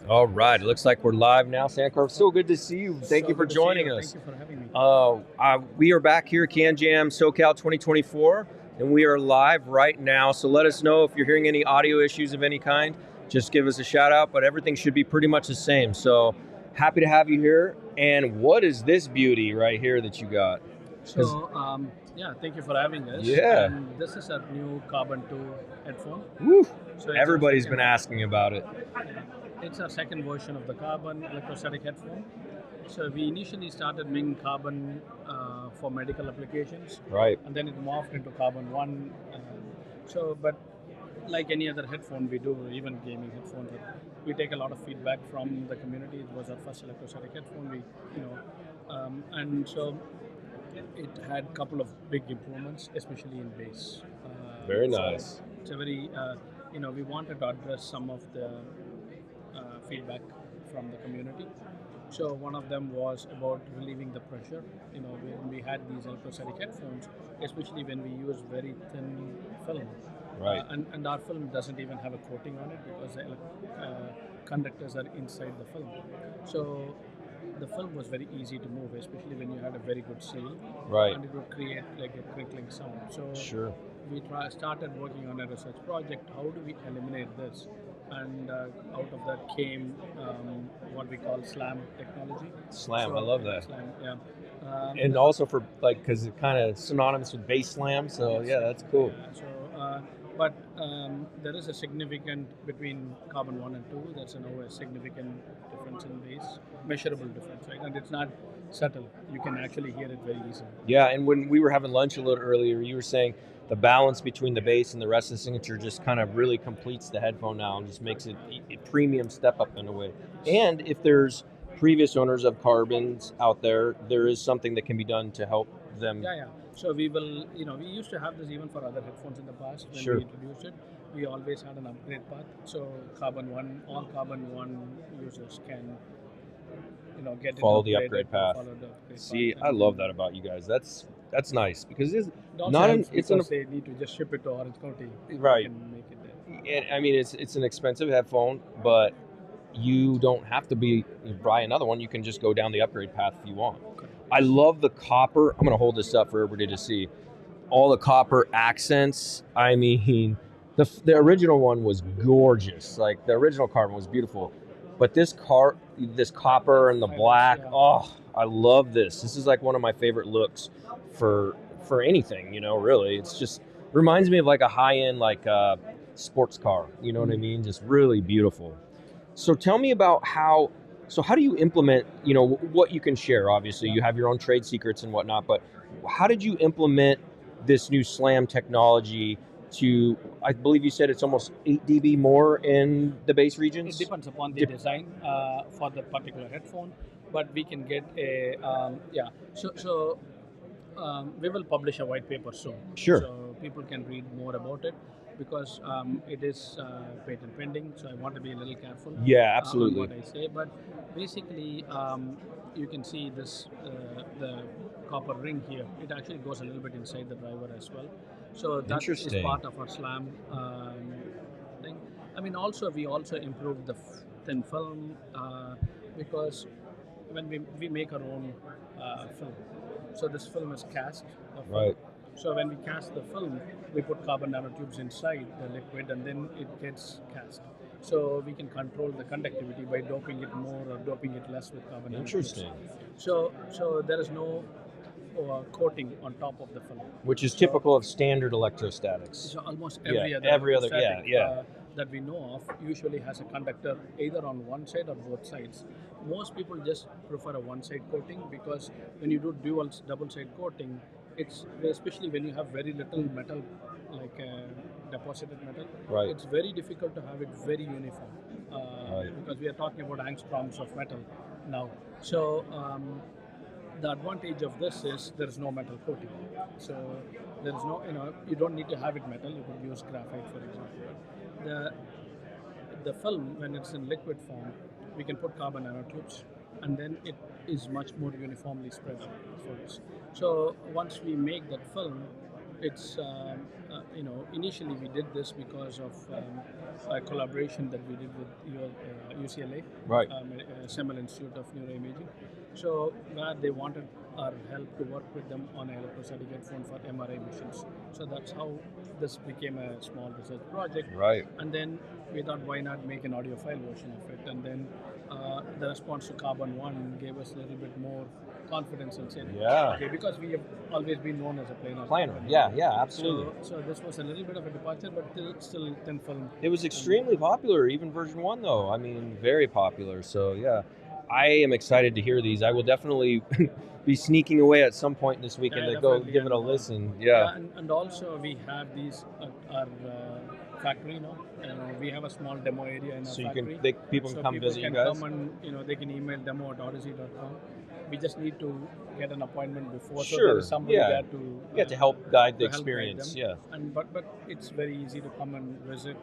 All right, it looks like we're live now, Sankar. So good to see you. Thank you for joining us. Thank you for having me. We are back here at CanJam SoCal 2024, and we are live right now. So let us know if you're hearing any audio issues of any kind. Just give us a shout out, but everything should be pretty much the same. So happy to have you here. And what is this beauty right here that you got? So, yeah, thank you for having us. Yeah. And this is a new Carbon 2 headphone. Woo. So Everybody's been asking about it. It's our second version of the Carbon electrostatic headphone. So we initially started making Carbon for medical applications. Right. And then it morphed into Carbon 1. But like any other headphone we do, even gaming headphones, we take a lot of feedback from the community. It was our first electrostatic headphone. And so it had a couple of big improvements, especially in bass. Very nice. It's a very, we wanted to address some of the feedback from the community. So one of them was about relieving the pressure. When we had these electrostatic headphones, especially when we use very thin film. Right. And our film doesn't even have a coating on it because the conductors are inside the film. So the film was very easy to move, especially when you had a very good seal. Right. And it would create like a crinkling sound. So sure. We started working on a research project. How do we eliminate this? And out of that came what we call SLAM technology. SLAM, I love that. SLAM, yeah. And also for because it's kind of synonymous with bass slam, so yeah, that's cool. But there is a significant between Carbon 1 and 2. There's a significant difference in bass, measurable difference, right? And it's not subtle. You can actually hear it very easily. Yeah, and when we were having lunch a little earlier, you were saying the balance between the bass and the rest of the signature just kind of really completes the headphone now and just makes it a premium step up in a way. And if there's previous owners of Carbons out there, there is something that can be done to help them. Yeah. So we will, we used to have this even for other headphones in the past when we introduced it. We always had an upgrade path. So all Carbon 1 users can, get follow the upgrade path. See, I love that about you guys. That's nice because it's they need to just ship it to Orange County. Right. And make it there. And, I mean, it's an expensive headphone, but you don't have to buy another one. You can just go down the upgrade path if you want. Okay. I love the copper. I'm going to hold this up for everybody to see. All the copper accents. I mean, the original one was gorgeous. Like the original Carbon was beautiful, but this copper and the black. Yeah. Oh, I love this. This is like one of my favorite looks for anything. Really, it's just reminds me of like a high-end sports car. You know what I mean? Just really beautiful. So tell me about how do you implement, what you can share? Obviously, you have your own trade secrets and whatnot, but how did you implement this new SLAM technology to, I believe you said it's almost 8 dB more in the bass regions? It depends upon the design for the particular headphone, but we can get a, we will publish a white paper soon. Sure. So people can read more about it. Because it is patent pending, so I want to be a little careful. Yeah, absolutely. On what I say, but basically, you can see this the copper ring here. It actually goes a little bit inside the driver as well. So that is part of our SLAM thing. I mean, we also improved the thin film because when we make our own film, so this film is cast. Right. So when we cast the film, we put carbon nanotubes inside the liquid and then it gets cast. So we can control the conductivity by doping it more or doping it less with carbon nanotubes. Interesting. So there is no coating on top of the film. Which is typical of standard electrostatics. So almost every other that we know of usually has a conductor either on one side or both sides. Most people just prefer a one-side coating because when you do double-side coating, it's especially when you have very little metal, like deposited metal. Right. It's very difficult to have it very uniform because we are talking about angstroms of metal now. So the advantage of this is there is no metal coating. So there is no, you don't need to have it metal. You could use graphite, for example. The film, when it's in liquid form, we can put carbon nanotubes, and then it is much more uniformly spread out for us. So once we make that film, it's initially we did this because of a collaboration that we did with UCLA, Right. Semel Institute of Neuroimaging. So where they wanted our help to work with them on an electrostatic headphone for MRI machines. So that's how this became a small research project. Right. And then we thought, why not make an audiophile version of it? And then the response to Carbon 1 gave us a little bit more confidence and said, Yeah. okay, because we have always been known as a planar. Yeah, absolutely. So this was a little bit of a departure, but still thin film. It was extremely popular, even version 1 though. I mean, very popular. So yeah, I am excited to hear these. I will definitely be sneaking away at some point this weekend to go give it a listen. Yeah. And also we have these at our factory now. We have a small demo area in our factory. People can come visit you guys. Come and they can email demo at odyssey.com. We just need to get an appointment before. Sure. So there is somebody there to help guide the experience. Yeah. But it's very easy to come and visit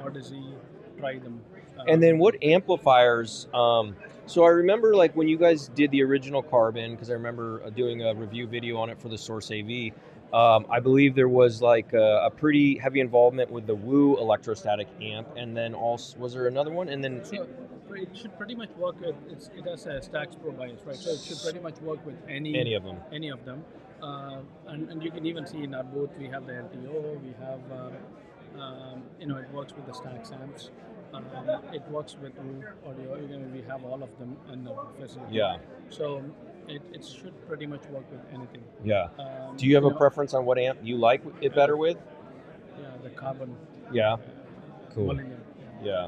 Odyssey, try them. And then what amplifiers? So I remember like when you guys did the original Carbon, because I remember doing a review video on it for the Source AV. I believe there was like a pretty heavy involvement with the Woo electrostatic amp, and then also was there another one? And then it should pretty much work with it has a Stax Pro bias, right? So it should pretty much work with any of them. And you can even see in our booth we have the LTO, we have it works with the Stax amps. It works with audio. We have all of them in the facility. Yeah. So it should pretty much work with anything. Yeah. Do you have a preference on what amp you like it better with? Yeah, the Carbon. Yeah. Cool. Mulligan. Yeah.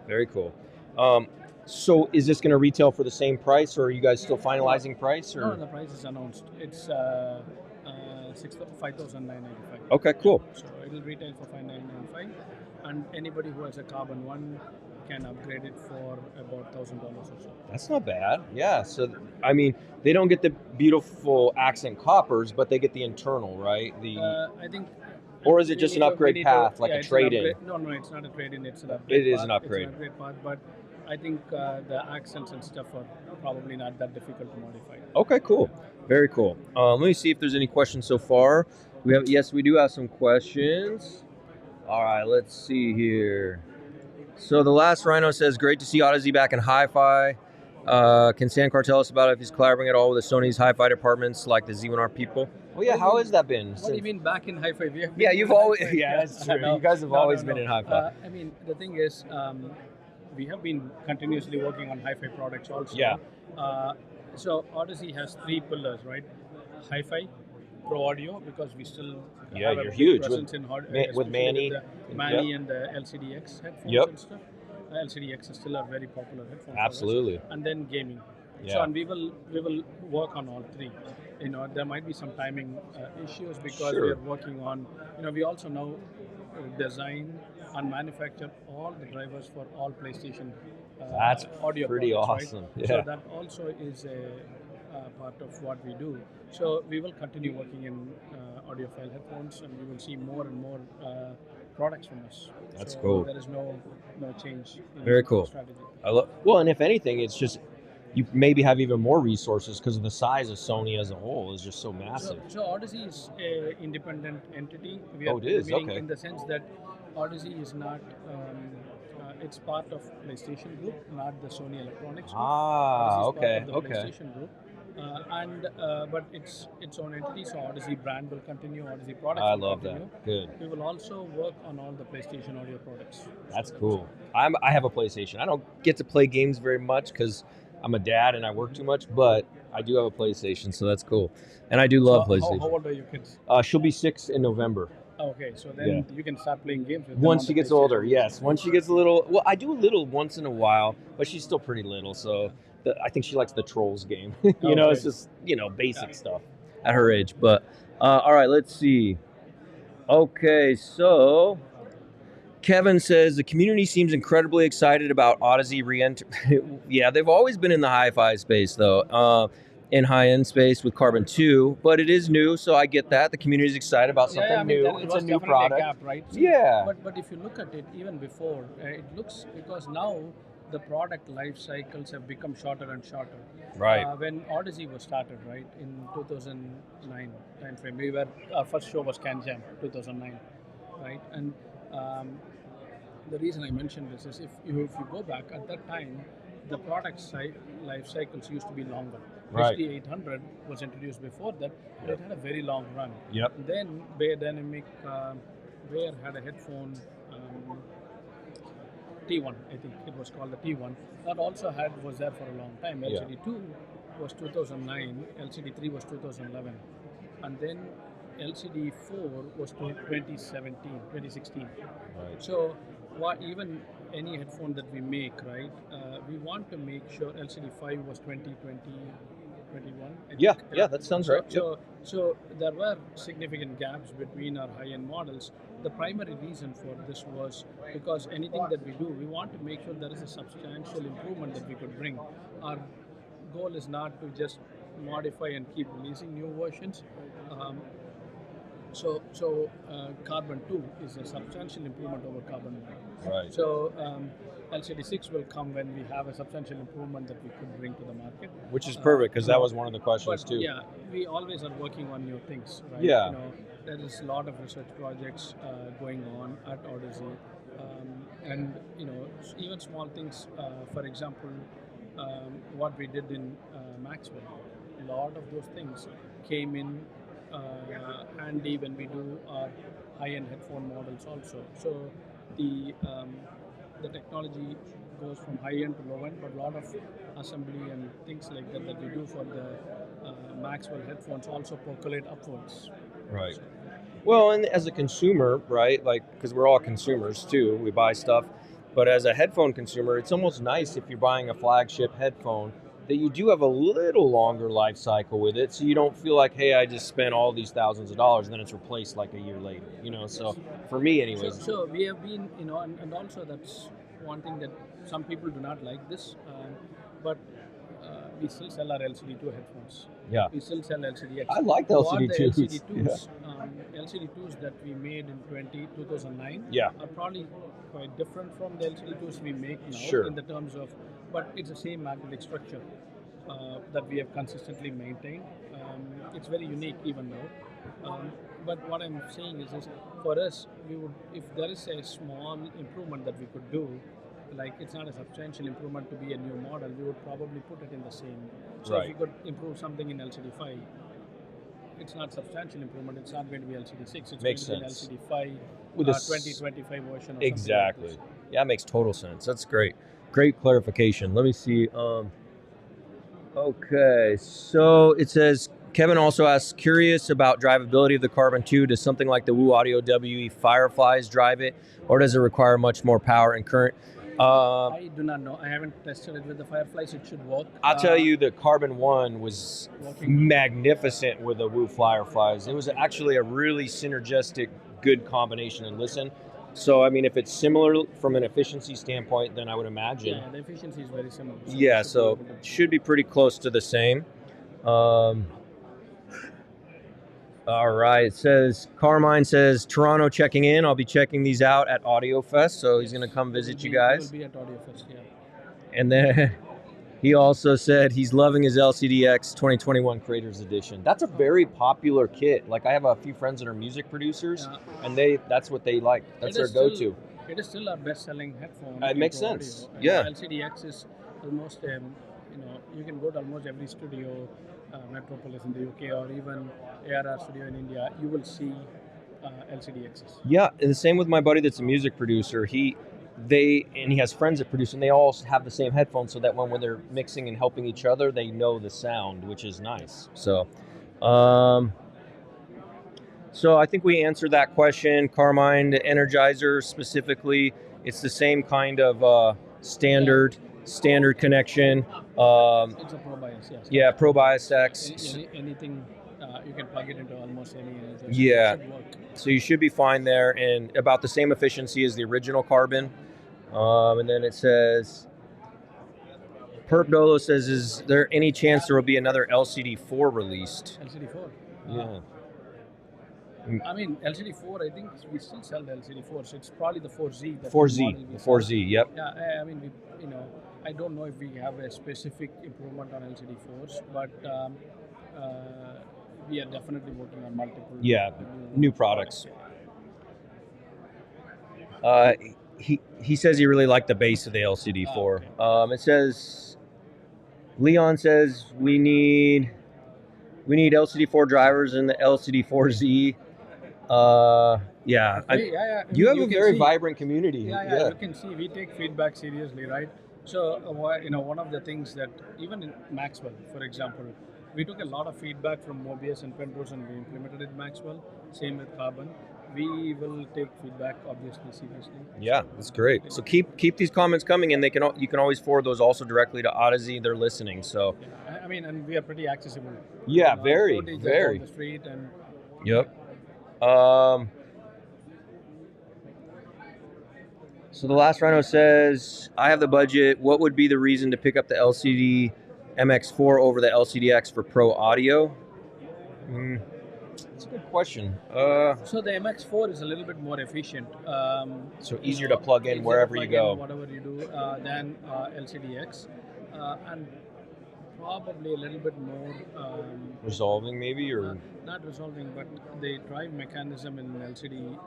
Very cool. So is this going to retail for the same price, or are you guys still finalizing price? Or? No, the price is announced. It's $5,995. Okay, cool. So it will retail for $5,995, and anybody who has a Carbon 1 can upgrade it for about $1,000 or so. That's not bad. Yeah. So I mean, they don't get the beautiful accent coppers, but they get the internal, right? I think. Or is it just an upgrade path, like a trade-in? No, it's not a trade-in. It's an upgrade. It is an upgrade. It's an upgrade path, but I think the accents and stuff are probably not that difficult to modify. Okay, cool. Very cool. Let me see if there's any questions so far. Yes, we do have some questions. All right, let's see here. So the last Rhino says, great to see Audeze back in hi-fi. Can Sankar tell us about if he's collaborating at all with the Sony's hi-fi departments like the Z1R people? Oh yeah, how has that been? What do you mean back in hi-fi? You've always, that's true. You guys have always been in hi-fi. I mean, the thing is, we have been continuously working on hi-fi products also. Yeah. So Audeze has 3 pillars, right? Hi-fi, Pro Audio, because we still have a huge presence with Manny. Manny and the LCDX headphones and stuff. LCDX is still a very popular headphone. Absolutely. And then gaming. Yeah. So and we will work on all 3. There might be some timing issues because we are working on. We also now design and manufacture all the drivers for all PlayStation That's audio pretty products, awesome. Right? Yeah. So that also is a part of what we do. So we will continue working in audiophile headphones, and we will see more and more products from us. That's cool. There is no change. Very cool. Strategy. Well, and if anything, it's just you maybe have even more resources because of the size of Sony as a whole is just so massive. So Audeze is an independent entity. It is? Okay. In the sense that Audeze is not, it's part of PlayStation Group, not the Sony Electronics Group. Okay. Part of the PlayStation Group. But it's its own entity, so Audeze brand will continue, Audeze products I will love continue. that. Good. We will also work on all the PlayStation audio products. That's cool. I have a PlayStation. I don't get to play games very much because I'm a dad and I work too much, but I do have a PlayStation, so that's cool. And I do love PlayStation. How old are your kids? She'll be 6 in November. Okay, so then you can start playing games with them. Once she gets older, yes. Once she gets a little, well, I do a little once in a while, but she's still pretty little, so I think she likes the Trolls game. It's just, basic stuff at her age. But, all right, let's see. Okay, so Kevin says, the community seems incredibly excited about Audeze re-enter. Yeah, they've always been in the hi-fi space, though. In high-end space with Carbon 2, but it is new, so I get that. The community is excited about something new. It's a new product. A gap, right? Yeah. But if you look at it, even before, it looks, because now the product life cycles have become shorter and shorter. Right. When Audeze was started, right, in 2009 timeframe, our first show was CanJam, 2009. right? And the reason I mentioned this is if you go back at that time, the product life cycles used to be longer. Right. HD800 was introduced before that, but it had a very long run. Yep. Then Bayer Dynamic, Bayer had a headphone, T1, I think it was called the T1. That also was there for a long time. LCD2 was 2009, LCD3 was 2011, and then LCD4 was 2016. Right. So even any headphone that we make, right, we want to make sure LCD5 was 2020, 21. Yeah, that sounds right. So there were significant gaps between our high-end models. The primary reason for this was because anything that we do, we want to make sure there is a substantial improvement that we could bring. Our goal is not to just modify and keep releasing new versions. So Carbon 2 is a substantial improvement over Carbon 1. Right. So LCD 6 will come when we have a substantial improvement that we could bring to the market. Which is perfect, because that was one of the questions too. Yeah, we always are working on new things, right? Yeah. There is a lot of research projects going on at Audeze, and even small things. For example, what we did in Maxwell, a lot of those things came in handy when we do our high-end headphone models also. So the technology goes from high-end to low-end, but a lot of assembly and things like that we do for the Maxwell headphones also percolate upwards. Right. Well, and as a consumer, right, because we're all consumers too, we buy stuff, but as a headphone consumer, it's almost nice if you're buying a flagship headphone that you do have a little longer life cycle with it, so you don't feel like, hey, I just spent all these thousands of dollars and then it's replaced like a year later, so for me anyways. So we have been, and also that's one thing that some people do not like this, but we still sell our LCD2 headphones. Yeah. We still sell LCD. I like the LCD2s. LCD2s, LCD2s that we made in 2009 are probably quite different from the LCD2s we make now in the terms of, but it's the same magnetic structure that we have consistently maintained. It's very unique even now. But what I'm saying is for us, we would, if there is a small improvement that we could do, like it's not a substantial improvement to be a new model, we would probably put it in the same. So if we could improve something in LCD5, it's not substantial improvement, it's not going to be LCD6, it's makes going to sense. be an LCD5 with a 2025 version or exactly. something like this. Yeah, it makes total sense. That's great. Great clarification. Let me see. Okay, so it says, Kevin also asks, curious about drivability of the Carbon 2. Does something like the Woo Audio WE Fireflies drive it, or does it require much more power and current? I do not know. I haven't tested it with the Fireflies. It should work. I'll tell you, the Carbon 1 was magnificent with the Woo Fireflies. It was actually a really synergistic, good combination and listen. So, I mean, if it's similar from an efficiency standpoint, then I would imagine. Yeah, the efficiency is very similar. So yeah, so should be pretty close to the same. All right, it says, Carmine says, Toronto checking in. I'll be checking these out at Audio Fest, so he's going to come visit you guys. We'll be at Audio Fest, yeah. And then he also said he's loving his LCDX 2021 Creators Edition. That's a very popular kit. Like, I have a few friends that are music producers, and that's what they like. That's their go-to. It is still our best-selling headphone. It makes sense. Yeah. LCDX is almost, you can go to almost every studio, Metropolis in the UK, or even ARR studio in India, you will see LCDXs. Yeah, and the same with my buddy that's a music producer. He has friends that produce, and they all have the same headphones, so that when they're mixing and helping each other, they know the sound, which is nice. So, so I think we answered that question. Carmine, the Energizer specifically, it's the same kind of standard connection. It's a Pro Bias, yes. Yeah, Pro Bias X. Anything, you can plug it into almost any Energizer. Yeah, it should work. So you should be fine there, and about the same efficiency as the original Carbon. And then it says, Perp Dolo says, is there any chance there will be another LCD4 released? LCD4? Yeah. I mean, LCD4, I think we still sell the LCD4, so it's probably the 4Z. The 4Z, yep. Yeah, I mean, I don't know if we have a specific improvement on LCD4s, but we are definitely working on multiple new products. Uh, he says he really liked the bass of the LCD4. Okay. It says Leon says we need LCD4 drivers in the LCD4Z. Yeah, Okay, yeah. I you mean, have you a can very see. vibrant community. Yeah. You can see we take feedback seriously, right? So, one of the things that even in Maxwell, for example, we took a lot of feedback from Mobius and Penrose and we implemented it in Maxwell. Same with Carbon. We will take feedback obviously seriously. Yeah, that's great. So keep these comments coming, and you can always forward those also directly to Audeze. They're listening, so Yeah, I mean, and we are pretty accessible. yeah, very. Just down the street and. Yep. So the last rhino says, I have the budget. What would be the reason to pick up the LCD MX4 over the LCDX for pro audio? That's a good question. So the MX4 is a little bit more efficient. So easier to plug in wherever you go. Whatever you do, than LCDX. And probably a little bit more resolving, maybe, or not resolving, but the drive mechanism in LCD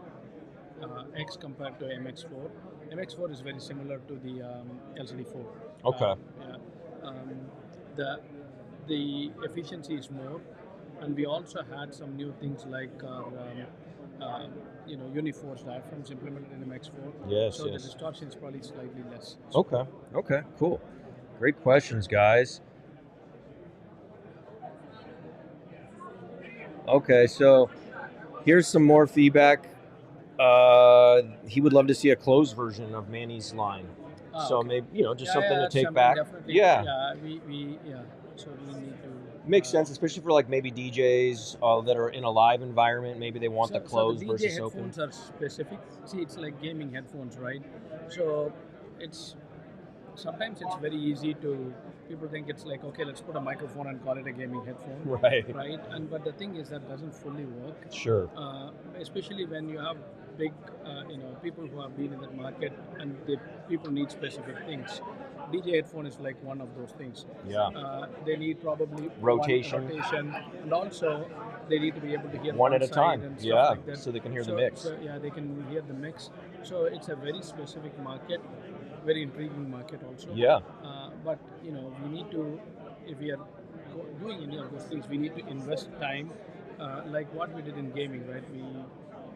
X compared to MX4. MX4 is very similar to the LCD4. Okay. The efficiency is more, and we also had some new things like uniforce diaphragms implemented in MX4. Yes. So the distortion is probably slightly less. Okay. Cool. Great questions, guys. Okay, so here's some more feedback. He would love to see a closed version of Manny's line. So okay. Maybe just something to take back. Definitely. Yeah. So we need to. Makes sense, especially for like maybe DJs that are in a live environment. Maybe they want the closed the DJ versus open. headphones are specific. See, it's like gaming headphones, right? So sometimes it's very easy to. People think it's like, okay, let's put a microphone and call it a gaming headphone. Right. But the thing is that doesn't fully work. Sure. Especially when you have big, people who have been in that market and people need specific things. DJ headphone is like one of those things. Yeah. They need probably rotation, and also they need to be able to hear one at a time. And stuff like that. So they can hear the mix. They can hear the mix. So it's a very specific market, very intriguing market also. Yeah. But we need to, if we are doing any of those things, we need to invest time, like what we did in gaming, right? We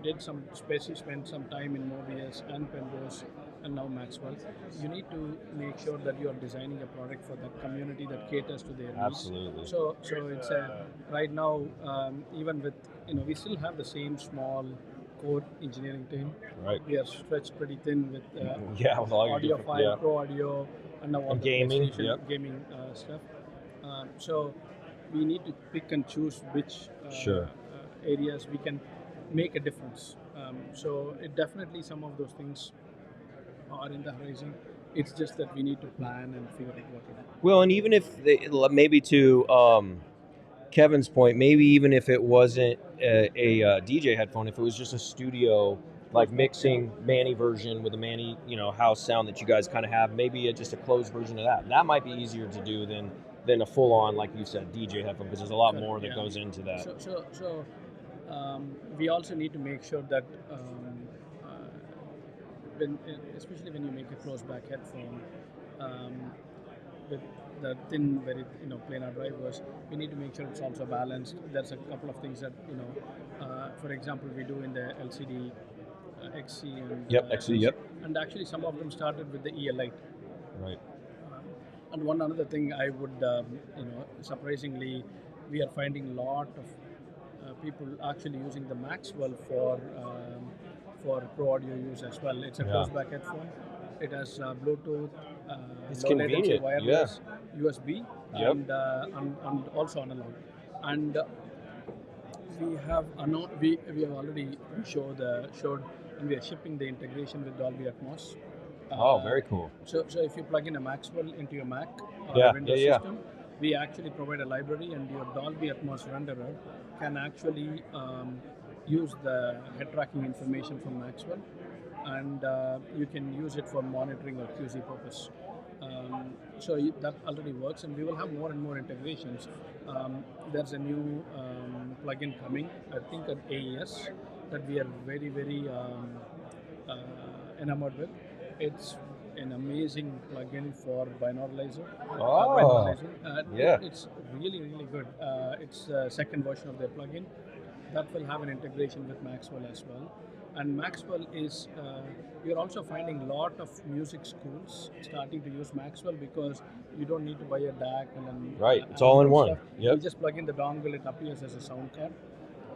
did spent some time in Mobius and Penrose and now Maxwell. You need to make sure that you are designing a product for that community that caters to their needs. Absolutely. So it's right now, even with we still have the same small core engineering team. Right. We are stretched pretty thin with with all audio file, pro audio, and now all the gaming, gaming stuff. So we need to pick and choose which areas we can make a difference. So it definitely some of those things are in the horizon. It's just that we need to plan and figure out what to do. Well, and even if maybe to Kevin's point, maybe even if it wasn't a DJ headphone, if it was just a studio like mixing Manny version with a Manny house sound that you guys kind of have, maybe just a closed version of that might be easier to do than a full on, like you said, DJ headphone, because there's a lot more that goes into that. So we also need to make sure that especially when you make a closed back headphone with the thin, very planar drivers, we need to make sure it's also balanced. There's a couple of things that for example, we do in the LCD XC and XC, and actually some of them started with the EL8. Right. And one another thing I would surprisingly, we are finding a lot of people actually using the Maxwell for pro audio use as well. It's a closed back headphone. It has Bluetooth, it's low latency convenient. wireless, USB, and also analog. And we have already showed, and we are shipping the integration with Dolby Atmos. Very cool. So if you plug in a Maxwell into your Mac or a Windows system, we actually provide a library, and your Dolby Atmos renderer can actually use the head tracking information from Maxwell, and you can use it for monitoring or QC purpose. So that already works, and we will have more and more integrations. There's a new plugin coming, I think at AES, that we are very, very enamored with. It's an amazing plugin for binauralizer. Oh, yeah. It's really, really good. It's the second version of their plugin that will have an integration with Maxwell as well. And Maxwell is, you're also finding a lot of music schools starting to use Maxwell because you don't need to buy a DAC and then Right, it's all in one. stuff. Yep. You just plug in the dongle, it appears as a sound card.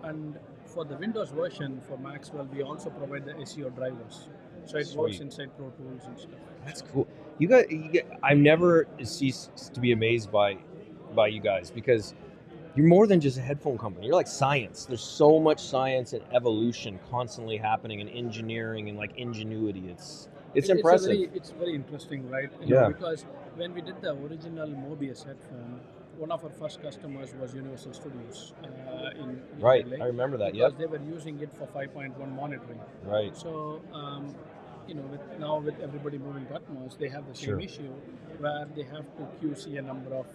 And for the Windows version for Maxwell, we also provide the SEO drivers. So it works inside Pro Tools and stuff. That's cool. I've never ceased to be amazed by you guys because you're more than just a headphone company. You're like science. There's so much science and evolution constantly happening in engineering and like ingenuity. It's impressive. It's very interesting, right? Because when we did the original Mobius headphone, one of our first customers was Universal Studios in Right, LA, I remember that. because they were using it for 5.1 monitoring. Right. So with everybody moving to Atmos, they have the same issue where they have to QC a number of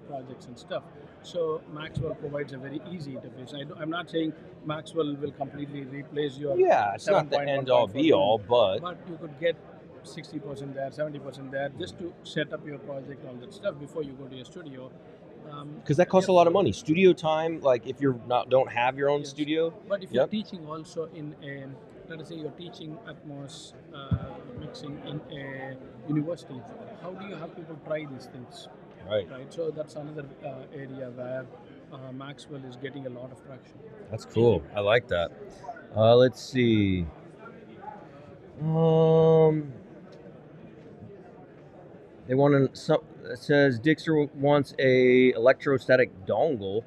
projects and stuff. So Maxwell provides a very easy interface. I'm not saying Maxwell will completely replace your It's not the end all be all, but you could get 60% there, 70% there, just to set up your project, all that stuff before you go to your studio. Because that costs a lot of money. Studio time, like if you're don't have your own studio. But if you're teaching also in a, let us say you're teaching Atmos mixing in a university, how do you have people try these things? Right. So that's another area where Maxwell is getting a lot of traction. That's cool. I like that. Let's see. They want to. It says Dixer wants a electrostatic dongle.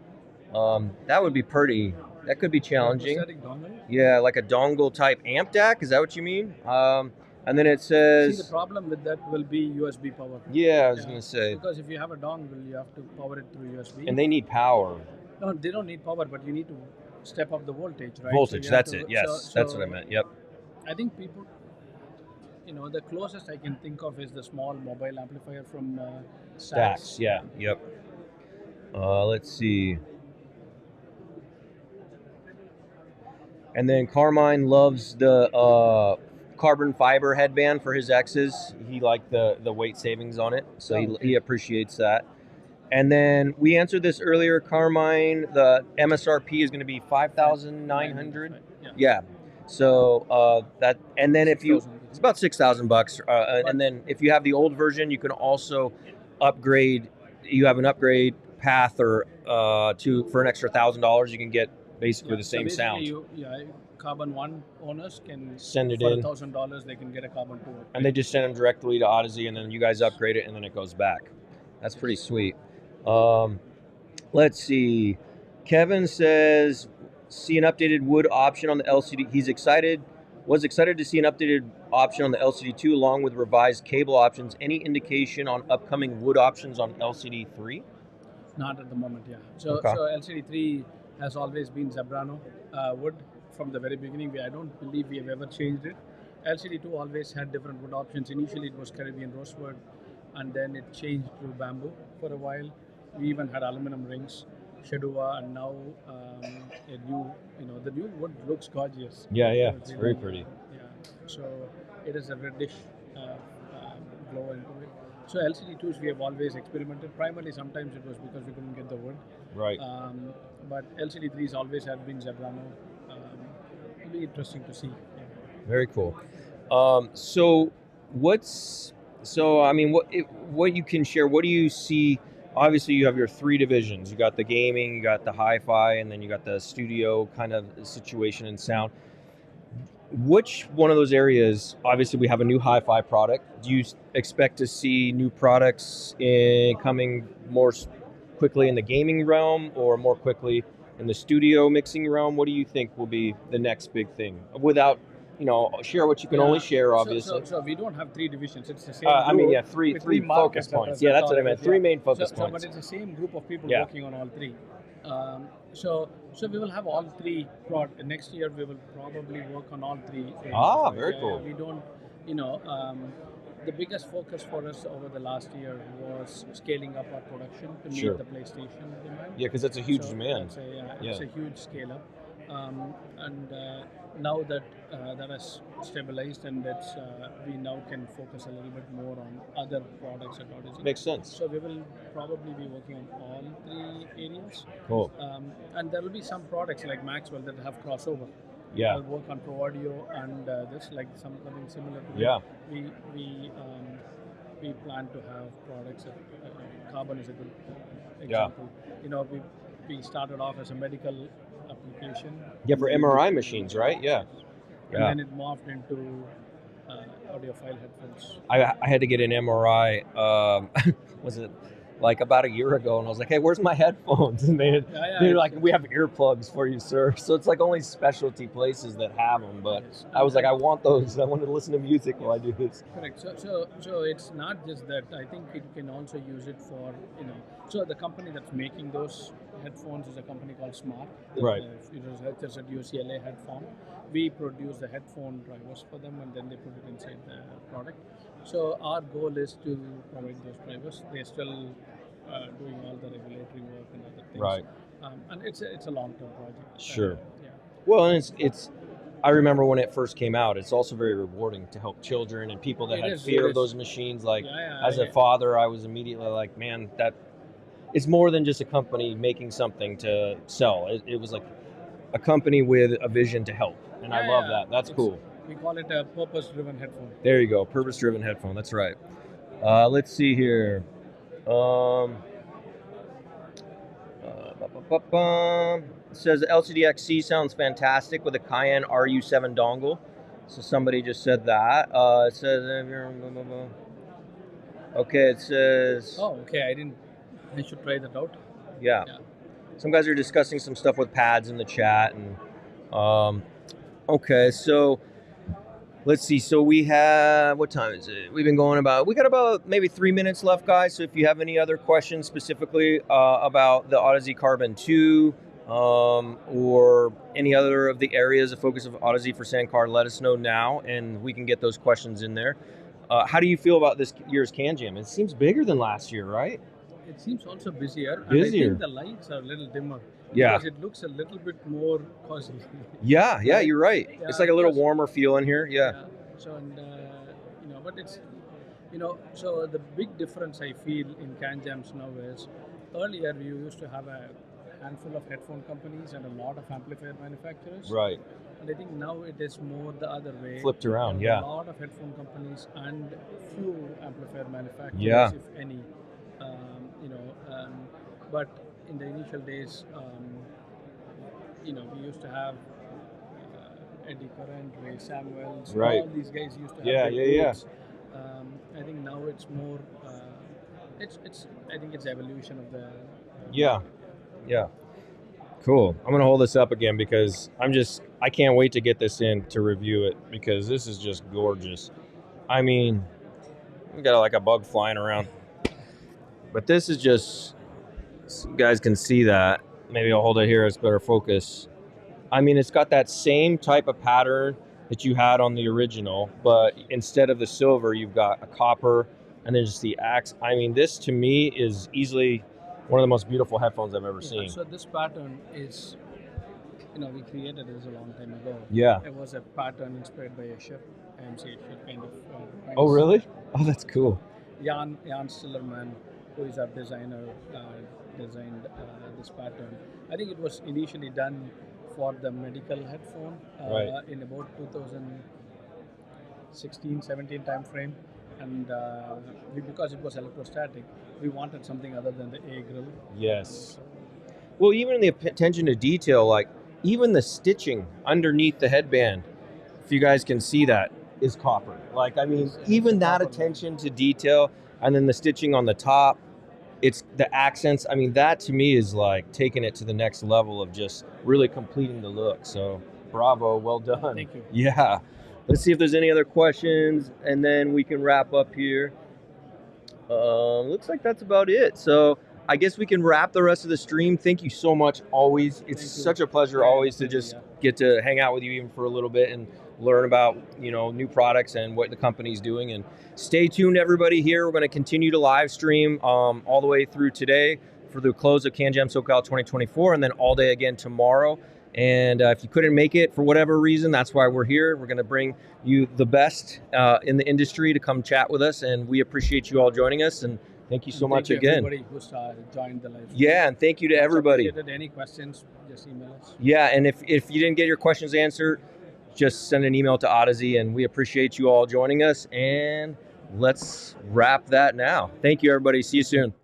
That would be pretty. That could be challenging. Electrostatic dongle? Yeah, like a dongle type amp DAC. Is that what you mean? And then it says. See, the problem with that will be USB power. Yeah, I was gonna say. Because if you have a dongle, you have to power it through USB. And they need power. No, they don't need power, but you need to step up the voltage, right? Voltage. That's it. Yes, that's what I meant. Yep. I think people. The closest I can think of is the small mobile amplifier from Stacks. Yeah. Yep. Let's see. And then Carmine loves the carbon fiber headband for his X's. He liked the weight savings on it, so he appreciates that. And then we answered this earlier, Carmine. The MSRP is going to be $5,900. Yeah. So that, and then if you. It's about $6,000, and then if you have the old version, you can also upgrade. You have an upgrade path, or for an extra $1,000, you can get basically the same sound. Carbon 1 owners can send it for in. $1,000. They can get a Carbon 2, and they just send them directly to Audeze, and then you guys upgrade it, and then it goes back. That's pretty sweet. Let's see. Kevin says, see an updated wood option on the LCD. He's excited. Was excited to see an updated option on the LCD2 along with revised cable options. Any indication on upcoming wood options on LCD3? Not at the moment, yeah. So LCD3 has always been Zebrano wood from the very beginning. I don't believe we have ever changed it. LCD2 always had different wood options. Initially it was Caribbean rosewood, and then it changed to bamboo for a while. We even had aluminum rings, Shadua, and now the new wood looks gorgeous. Yeah, it's very pretty. Yeah, so it is a reddish glow into it. So LCD2s we have always experimented. Primarily, sometimes it was because we couldn't get the wood. Right. But LCD3s always have been Zebrano. It'll be interesting to see. Yeah. Very cool. What you can share? What do you see? Obviously, you have your three divisions. You got the gaming, you got the hi-fi, and then you got the studio kind of situation and sound. Which one of those areas, obviously we have a new hi-fi product. Do you expect to see new products coming more quickly in the gaming realm or more quickly in the studio mixing realm? What do you think will be the next big thing? Without, share what you can only share, obviously. So we don't have three divisions. It's the same group. Three focus points. Yeah, that's what I meant. Three main focus points. But it's the same group of people working on all three. So we will have all three. Next year we will probably work on all three. Very cool. We don't, the biggest focus for us over the last year was scaling up our production to meet the PlayStation demand. Yeah, because that's a huge demand. It's a huge scale up. And now that that has stabilized, and it's we now can focus a little bit more on other products at Audeze. Makes sense. So we will probably be working on all 3 areas. Cool. And there will be some products like Maxwell that have crossover. Yeah. I'll work on Pro Audio and this, like something similar to Yeah. We plan to have products. Carbon is a good example. You know, we started off as a medical application. Yeah, for MRI machines, right? Yeah. And then it morphed into audiophile headphones. I had to get an MRI. Was it like about a year ago? And I was like, "Hey, where's my headphones?" And they're like, "We have earplugs for you, sir." So it's like only specialty places that have them. But I was like, "I want those. I want to listen to music while I do this." Correct. So it's not just that. I think it can also use it for, you know. So the company that's making those headphones is a company called Smart. Right. It was registered at UCLA Headphone. We produce the headphone drivers for them, and then they put it inside the product. So our goal is to provide those drivers. They're still doing all the regulatory work and other things. Right. And it's a long-term project. Sure. Yeah. Well, and it's. I remember when it first came out. It's also very rewarding to help children and people that had fear of those machines. Like as a father, I was immediately like, man, that it's more than just a company making something to sell. It was like a company with a vision to help, and I love that. That's cool. We call it a purpose-driven headphone. There you go, purpose-driven headphone. That's right. Let's see here. It says the LCD-XC sounds fantastic with a Cayenne RU7 dongle. So somebody just said that. It says, okay, it says. Oh, okay. I should try that out. Yeah. Some guys are discussing some stuff with pads in the chat, and okay, so let's see. So we have, what time is it? We got about maybe 3 minutes left, guys. So if you have any other questions specifically about the Audeze Carbon 2 or any other of the areas of focus of Audeze for Sankar, let us know now, and we can get those questions in there. How do you feel about this year's CanJam? It seems bigger than last year, right? It seems also busier. And I think the lights are a little dimmer. Yeah. Because it looks a little bit more cozy. Yeah, you're right. Yeah, it's like a little warmer feel in here. Yeah. So, and, but it's, so the big difference I feel in CanJams now is earlier we used to have a handful of headphone companies and a lot of amplifier manufacturers. Right. And I think now it is more the other way. Flipped around, A lot of headphone companies and few amplifier manufacturers, if any. But in the initial days, we used to have Eddie Current, Ray Samuels, all these guys used to have booths. I think now it's more, I think it's evolution of the... Yeah. Cool. I'm going to hold this up again because I can't wait to get this in to review it because this is just gorgeous. I mean, we got like a bug flying around. But this is just, so you guys can see that. Maybe I'll hold it here, it's better focus. I mean, it's got that same type of pattern that you had on the original, but instead of the silver, you've got a copper and then just the axe. I mean, this to me is easily one of the most beautiful headphones I've ever seen. So this pattern is, we created this a long time ago. Yeah. It was a pattern inspired by a ship, AMC ship kind of. Oh, really? Oh, that's cool. Jan Stillerman, who is our designer, designed this pattern. I think it was initially done for the medical headphone in about 2016-17 time frame, and because it was electrostatic, we wanted something other than the A grill. Yes. Well, even the attention to detail, like even the stitching underneath the headband, if you guys can see that, is copper. Like, I mean, even that attention to detail, and then the stitching on the top, it's the accents. I mean, that to me is like taking it to the next level of just really completing the look. So bravo, well done. Thank you. Yeah. Let's see if there's any other questions, and then we can wrap up here. Looks like that's about it. So I guess we can wrap the rest of the stream. Thank you so much. Always, it's such a pleasure always to just get to hang out with you even for a little bit and learn about new products and what the company's doing. And stay tuned, everybody. Here we're going to continue to live stream all the way through today for the close of CanJam SoCal 2024, and then all day again tomorrow. And if you couldn't make it for whatever reason, that's why we're here. We're going to bring you the best in the industry to come chat with us, and we appreciate you all joining us. And thank you so much again. Everybody who's joined the live stream. Yeah, and thank you to everybody. Any questions, just email us. Yeah, and if you didn't get your questions answered, just send an email to Audeze, and we appreciate you all joining us. And let's wrap that now. Thank you, everybody. See you soon.